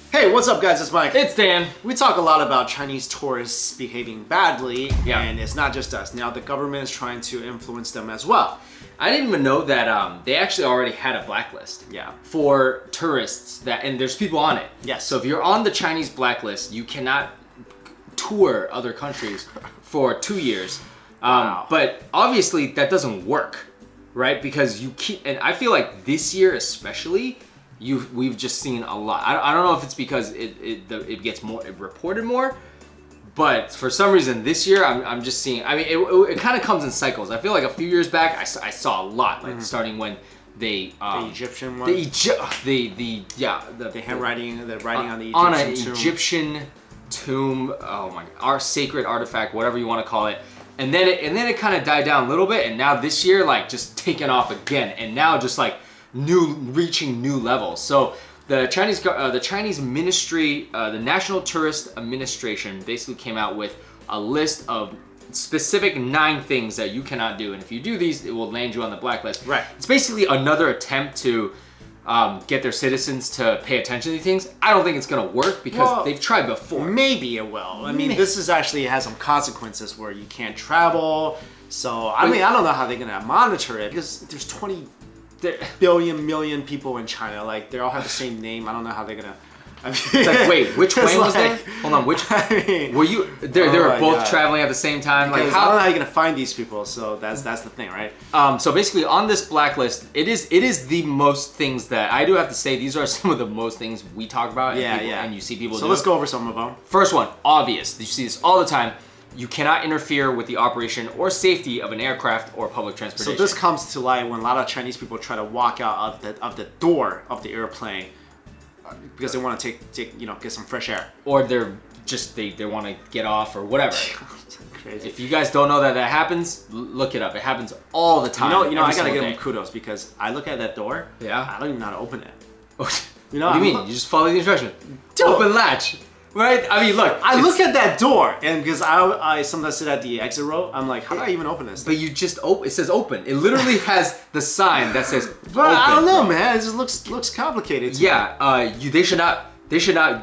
Hey, what's up guys, it's Mike. It's Dan. We talk a lot about Chinese tourists behaving badly, and it's not just us. Now the government is trying to influence them as well. I didn't even know that they actually already had a blacklist for tourists, and there's people on it. Yes. So if you're on the Chinese blacklist, you cannot tour other countries for 2 years. Wow. But obviously that doesn't work, right? Because you keep, and I feel like this year especially, we've just seen a lot. I don't know if it's because it gets more reported more, but for some reason this year I'm just seeing. I mean, it kind of comes in cycles. I feel like a few years back I saw a lot, like starting when they the Egyptian one, the handwriting, the writing on the on an Egyptian tomb. Egyptian tomb. Oh my, our sacred artifact, whatever you want to call it. And then it kind of died down a little bit, and now this year like just taken off again, and now just like reaching new levels. So the Chinese ministry, the National Tourist Administration, basically came out with a list of specific 9 things that you cannot do, and if you do these, it will land you on the blacklist. Right. It's basically another attempt to get their citizens to pay attention to these things. I don't think it's gonna work because they've tried before. Maybe it will. I mean, this is actually has some consequences where you can't travel. So I mean, I don't know how they're gonna monitor it because there's 20 million people in China. Like they all have the same name. I don't know how they're gonna. I mean, it's like, wait, which plane was that? Hold on, which? I mean, were you? They were both traveling at the same time. Like, I don't know how you're gonna find these people. So that's the thing, right? So basically, on this blacklist, it is the most things that I do have to say. These are some of the most things we talk about. And you see people. So let's go over some of them. First one, obvious. You see this all the time. You cannot interfere with the operation or safety of an aircraft or public transportation. So this comes to light when a lot of Chinese people try to walk out of the door of the airplane because they want to take get some fresh air. Or they're just they want to get off or whatever. Crazy. If you guys don't know that happens, look it up. It happens all the time. You know, I gotta give them kudos because I look at that door. Yeah. I don't even know how to open it. What do you mean? You just follow the instructions. Open latch. Right? I mean, look. I look at that door, and because I sometimes sit at the exit row, I'm like, how do I even open this? But you just open. It says open. It literally has the sign that says but open. I don't know, man. It just looks complicated. Yeah. They should not.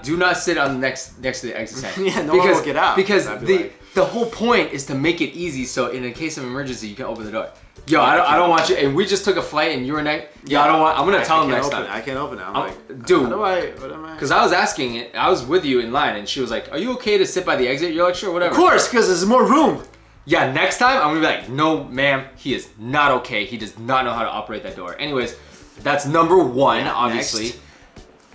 Do not sit on next to the exit sign. Yeah, no one will get out. Because the whole point is to make it easy, so in a case of emergency, you can open the door. Yo, I don't want you. And we just took a flight, and you were next. Yo, I don't want. I'm gonna tell them next time. I can't open it. I'm like, dude. What am I? Because I was asking it. I was with you in line, and she was like, "Are you okay to sit by the exit?" You're like, "Sure, whatever." Of course, because there's more room. Yeah, next time I'm gonna be like, "No, ma'am, he is not okay. He does not know how to operate that door." Anyways, that's number 1, obviously. Next.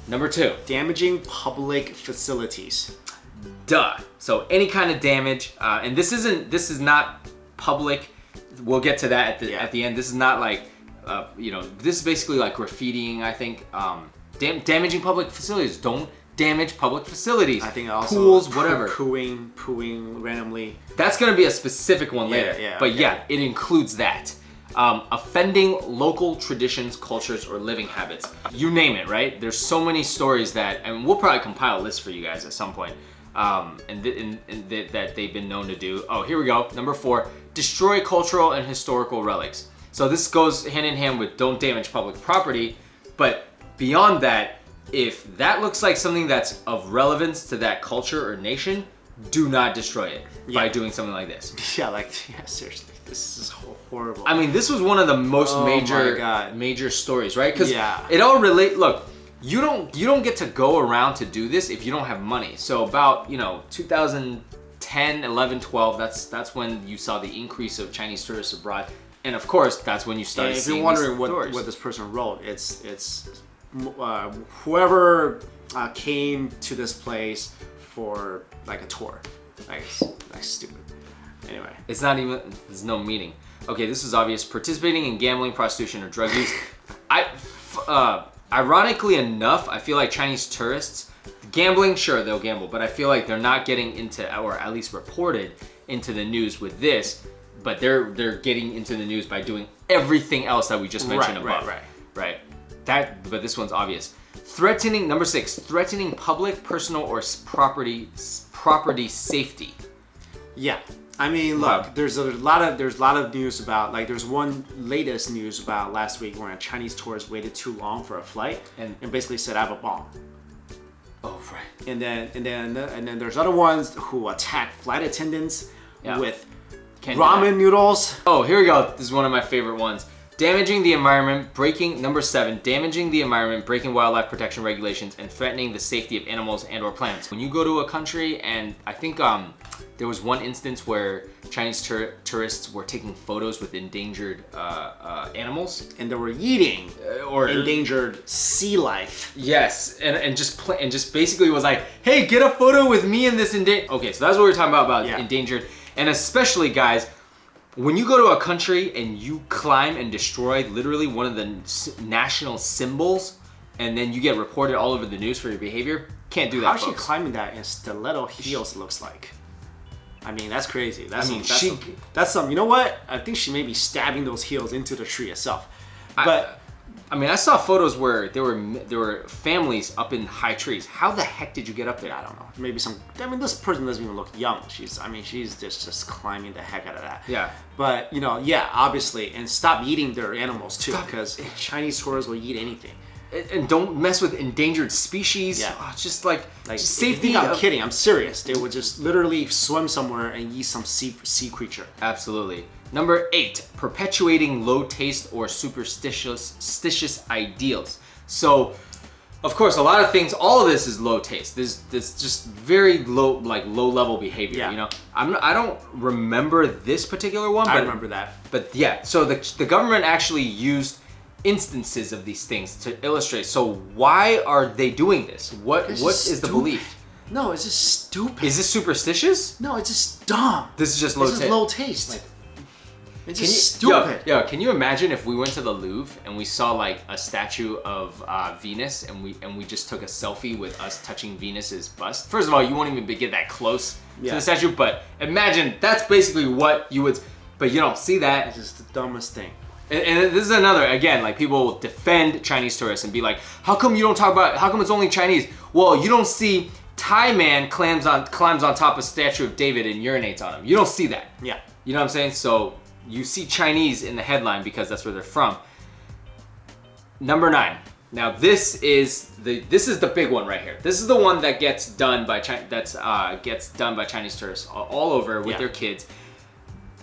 Number 2, damaging public facilities. Duh. So any kind of damage, and this is not public. We'll get to that at the end. This is not like, this is basically like graffitiing, I think. Damaging public facilities. Don't damage public facilities. I think also pools, whatever. Pooing randomly. That's gonna be a specific one later. But okay. it includes that. Offending local traditions, cultures, or living habits. You name it, right? There's so many stories and we'll probably compile a list for you guys at some point. That they've been known to do. Oh, here we go. Number 4, destroy cultural and historical relics. So this goes hand in hand with don't damage public property, but beyond that, if that looks like something that's of relevance to that culture or nation, do not destroy it by doing something like this. Yeah, seriously, this is horrible. I mean, this was one of the most major stories, right? Because it all Look. You don't get to go around to do this if you don't have money. So about 2010, 11, 12, that's when you saw the increase of Chinese tourists abroad, and of course that's when you started. If seeing you're wondering what this person wrote, it's whoever came to this place for like a tour, like stupid. Anyway, it's not even. There's no meaning. Okay, this is obvious. Participating in gambling, prostitution, or drug use. Ironically enough, I feel like Chinese tourists, gambling, sure, they'll gamble, but I feel like they're not getting into, or at least reported into the news with this, but they're getting into the news by doing everything else that we just mentioned above. Right. But this one's obvious. Number 6, threatening public, personal, or property safety. Yeah. I mean, look, there's a lot of news about, like, there's one latest news about last week where a Chinese tourist waited too long for a flight and basically said, I have a bomb. Oh, and then there's other ones who attack flight attendants with ramen noodles. Oh, here we go. This is one of my favorite ones. Damaging the environment, number 7, damaging the environment, breaking wildlife protection regulations, and threatening the safety of animals and or plants. When you go to a country, and I think there was one instance where Chinese tourists were taking photos with endangered animals. And they were eating endangered sea life. Yes, and just basically was like, hey, get a photo with me in this endangered. Okay, so that's what we're talking about endangered. And especially, guys, when you go to a country and you climb and destroy literally one of the national symbols, and then you get reported all over the news for your behavior, can't do that. How's she climbing that in stiletto heels? Looks like. I mean, that's crazy. That's some. You know what? I think she may be stabbing those heels into the tree itself. But I mean, I saw photos where there were families up in high trees. How the heck did you get up there? I don't know. Maybe this person doesn't even look young. She's just climbing the heck out of that. Yeah. But obviously, and stop eating their animals too, because Chinese tourists will eat anything. And don't mess with endangered species. Yeah. Oh, just like safety. I'm kidding. I'm serious. They would just literally swim somewhere and eat some sea creature. Absolutely. Number 8, perpetuating low taste or superstitious ideals. So, of course, a lot of things, all of this is low taste. This just very low level behavior. Yeah. You know, I don't remember this particular one. I remember that. But yeah, so the government actually used instances of these things to illustrate. So why are they doing this? What is the belief? No, it's just stupid. Is this superstitious? No, it's just dumb. This is just low taste. This is low taste. It's just stupid. Yo, can you imagine if we went to the Louvre and we saw like a statue of Venus and we just took a selfie with us touching Venus's bust? First of all, you won't even get that close to the statue, but imagine that's basically what you would. But you don't see that. It's just the dumbest thing. And this is another, again, like people defend Chinese tourists and be like, how come you don't talk about, how come it's only Chinese? Well, you don't see Thai man climbs on top of statue of David and urinates on him. You don't see that. Yeah. You know what I'm saying? So you see Chinese in the headline because that's where they're from. Number 9. Now this is the big one right here. This is the one that gets done by Chinese tourists all over with their kids.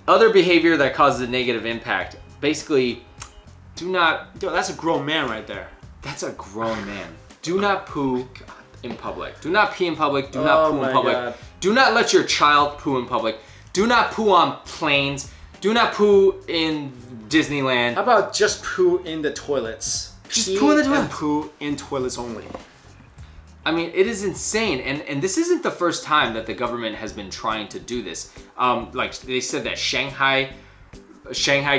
Other behavior that causes a negative impact. Basically, do not... Yo, that's a grown man right there. That's a grown man. Do not poo in public. Do not pee in public. Do not poo in public. God. Do not let your child poo in public. Do not poo on planes. Do not poo in Disneyland. How about just poo in the toilets? Just poo in the toilets. And poo in toilets only. I mean, it is insane. And this isn't the first time that the government has been trying to do this. Like they said that Shanghai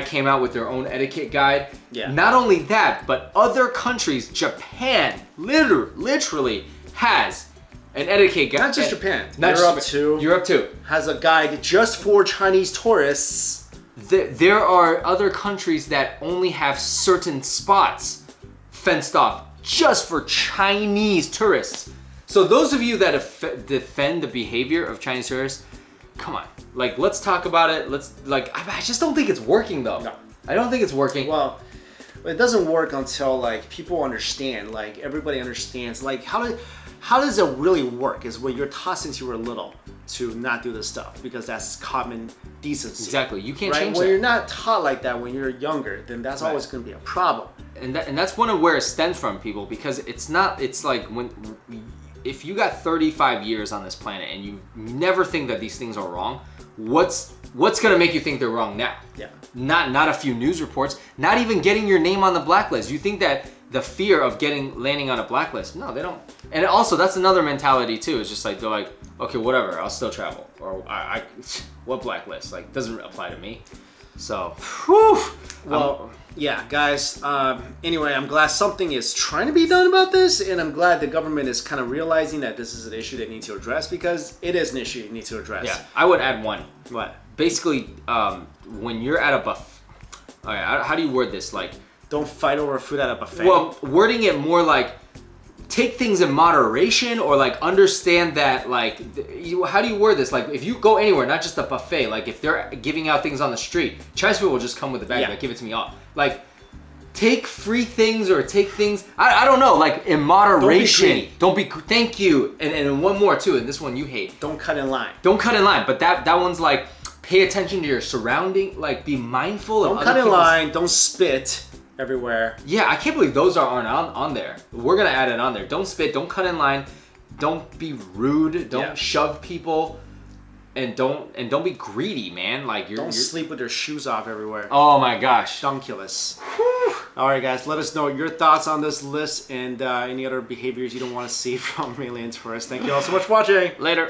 came out with their own etiquette guide. Yeah. Not only that, but other countries, Japan, literally has an etiquette guide. Not just Japan. Europe too. Has a guide just for Chinese tourists. There are other countries that only have certain spots fenced off just for Chinese tourists. So those of you that defend the behavior of Chinese tourists, come on, like let's talk about it. I just don't think it's working though. No. I don't think it's working. Well, it doesn't work until like people understand, like everybody understands, like how does it really work is when you're taught since you were little to not do this stuff because that's common decency. Exactly, you can't right? change when that. You're not taught like that when you're younger, then that's always going to be a problem. And that's one of where it stems from, people, because it's like if you got 35 years on this planet and you never think that these things are wrong, what's gonna make you think they're wrong now? Yeah. Not a few news reports, not even getting your name on the blacklist. You think that the fear of landing on a blacklist? No, they don't. And also, that's another mentality too. It's just like they're like, okay, whatever, I'll still travel, or what blacklist? Like, doesn't apply to me. So, whew. Well, yeah, guys. Anyway, I'm glad something is trying to be done about this, and I'm glad the government is kind of realizing that this is an issue they need to address because it is an issue you need to address. Yeah, I would add one. What? Basically, when you're at a buffet, all right, how do you word this? Like, don't fight over food at a buffet. Well, wording it more like, take things in moderation, or like understand that like, how do you word this? Like if you go anywhere, not just a buffet, like if they're giving out things on the street, Chinese people will just come with a bag, like give it to me all. Like, take free things or take things, I don't know, like in moderation. Don't be thank you. And one more too, and this one you hate. Don't cut in line. Don't cut in line, but that one's like, pay attention to your surrounding, like be mindful of Don't cut in line, don't spit everywhere. Yeah, I can't believe those aren't on there. We're gonna add it on there. Don't spit, don't cut in line, don't be rude, don't shove people, and don't be greedy, man. Like you're sleep with your shoes off everywhere. Oh my gosh. Dunculous. All right, guys, let us know your thoughts on this list and any other behaviors you don't want to see from alien tourists. Thank you all so much for watching. Later.